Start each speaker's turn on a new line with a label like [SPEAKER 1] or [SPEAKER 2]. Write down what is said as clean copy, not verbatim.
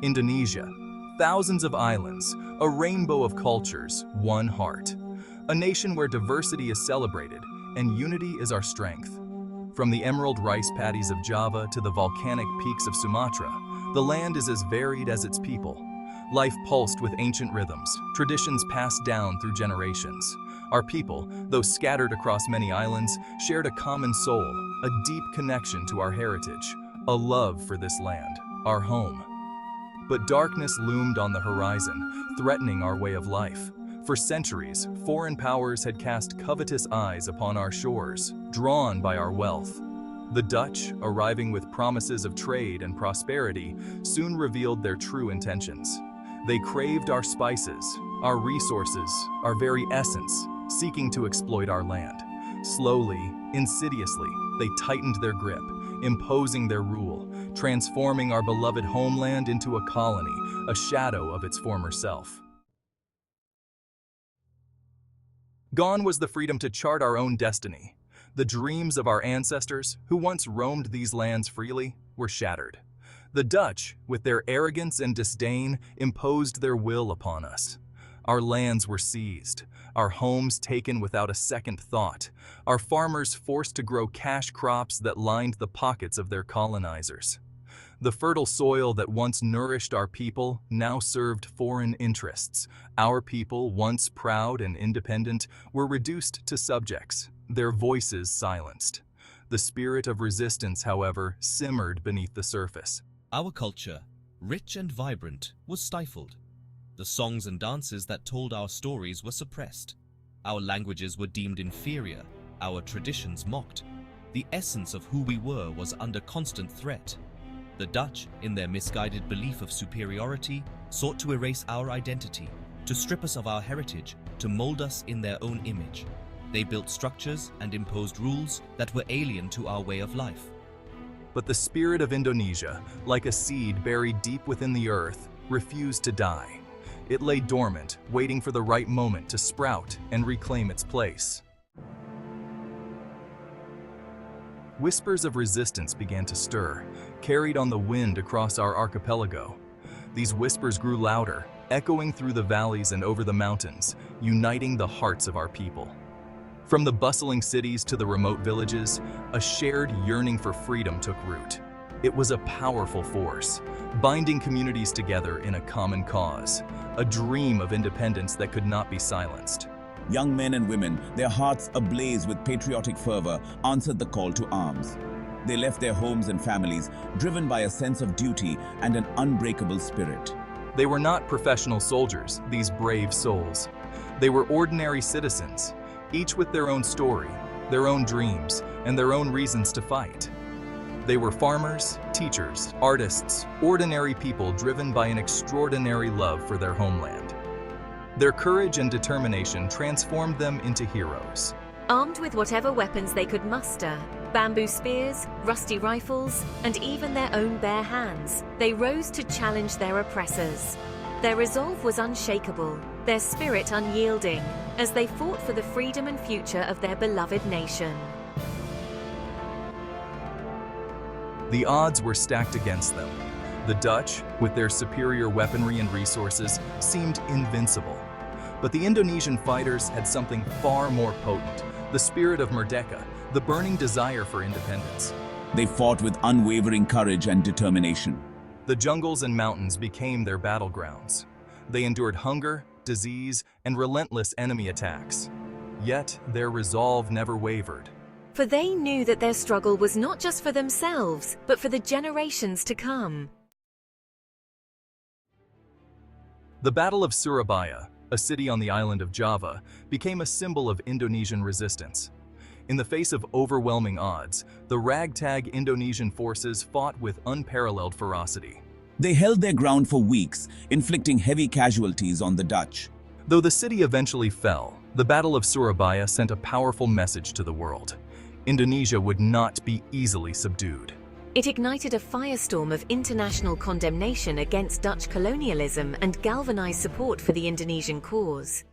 [SPEAKER 1] Indonesia. Thousands of islands, a rainbow of cultures, one heart. A nation where diversity is celebrated and unity is our strength. From the emerald rice paddies of Java to the volcanic peaks of Sumatra, the land is as varied as its people. Life pulsed with ancient rhythms, traditions passed down through generations. Our people, though scattered across many islands, shared a common soul, a deep connection to our heritage, a love for this land, our home. But darkness loomed on the horizon, threatening our way of life. For centuries, foreign powers had cast covetous eyes upon our shores, drawn by our wealth. The Dutch, arriving with promises of trade and prosperity, soon revealed their true intentions. They craved our spices, our resources, our very essence, seeking to exploit our land. Slowly, insidiously, they tightened their grip, imposing their rule, transforming our beloved homeland into a colony, a shadow of its former self. Gone was the freedom to chart our own destiny. The dreams of our ancestors, who once roamed these lands freely, were shattered. The Dutch, with their arrogance and disdain, imposed their will upon us. Our lands were seized, our homes taken without a second thought, our farmers forced to grow cash crops that lined the pockets of their colonizers. The fertile soil that once nourished our people now served foreign interests. Our people, once proud and independent, were reduced to subjects, their voices silenced. The spirit of resistance, however, simmered beneath the surface.
[SPEAKER 2] Our culture, rich and vibrant, was stifled. The songs and dances that told our stories were suppressed. Our languages were deemed inferior, our traditions mocked. The essence of who we were was under constant threat. The Dutch, in their misguided belief of superiority, sought to erase our identity, to strip us of our heritage, to mold us in their own image. They built structures and imposed rules that were alien to our way of life.
[SPEAKER 1] But the spirit of Indonesia, like a seed buried deep within the earth, refused to die. It lay dormant, waiting for the right moment to sprout and reclaim its place. Whispers of resistance began to stir, carried on the wind across our archipelago. These whispers grew louder, echoing through the valleys and over the mountains, uniting the hearts of our people. From the bustling cities to the remote villages, a shared yearning for freedom took root. It was a powerful force, binding communities together in a common cause, a dream of independence that could not be silenced.
[SPEAKER 3] Young men and women, their hearts ablaze with patriotic fervor, answered the call to arms. They left their homes and families, driven by a sense of duty and an unbreakable spirit.
[SPEAKER 1] They were not professional soldiers, these brave souls. They were ordinary citizens, each with their own story, their own dreams, and their own reasons to fight. They were farmers, teachers, artists, ordinary people driven by an extraordinary love for their homeland. Their courage and determination transformed them into heroes.
[SPEAKER 4] Armed with whatever weapons they could muster, bamboo spears, rusty rifles, and even their own bare hands, they rose to challenge their oppressors. Their resolve was unshakable, their spirit unyielding, as they fought for the freedom and future of their beloved nation.
[SPEAKER 1] The odds were stacked against them. The Dutch, with their superior weaponry and resources, seemed invincible. But the Indonesian fighters had something far more potent, the spirit of Merdeka, the burning desire for independence.
[SPEAKER 3] They fought with unwavering courage and determination.
[SPEAKER 1] The jungles and mountains became their battlegrounds. They endured hunger, disease, and relentless enemy attacks. Yet their resolve never wavered.
[SPEAKER 4] For they knew that their struggle was not just for themselves, but for the generations to come.
[SPEAKER 1] The Battle of Surabaya, a city on the island of Java, became a symbol of Indonesian resistance. In the face of overwhelming odds, the ragtag Indonesian forces fought with unparalleled ferocity.
[SPEAKER 3] They held their ground for weeks, inflicting heavy casualties on the Dutch.
[SPEAKER 1] Though the city eventually fell, the Battle of Surabaya sent a powerful message to the world. Indonesia would not be easily subdued.
[SPEAKER 4] It ignited a firestorm of international condemnation against Dutch colonialism and galvanized support for the Indonesian cause.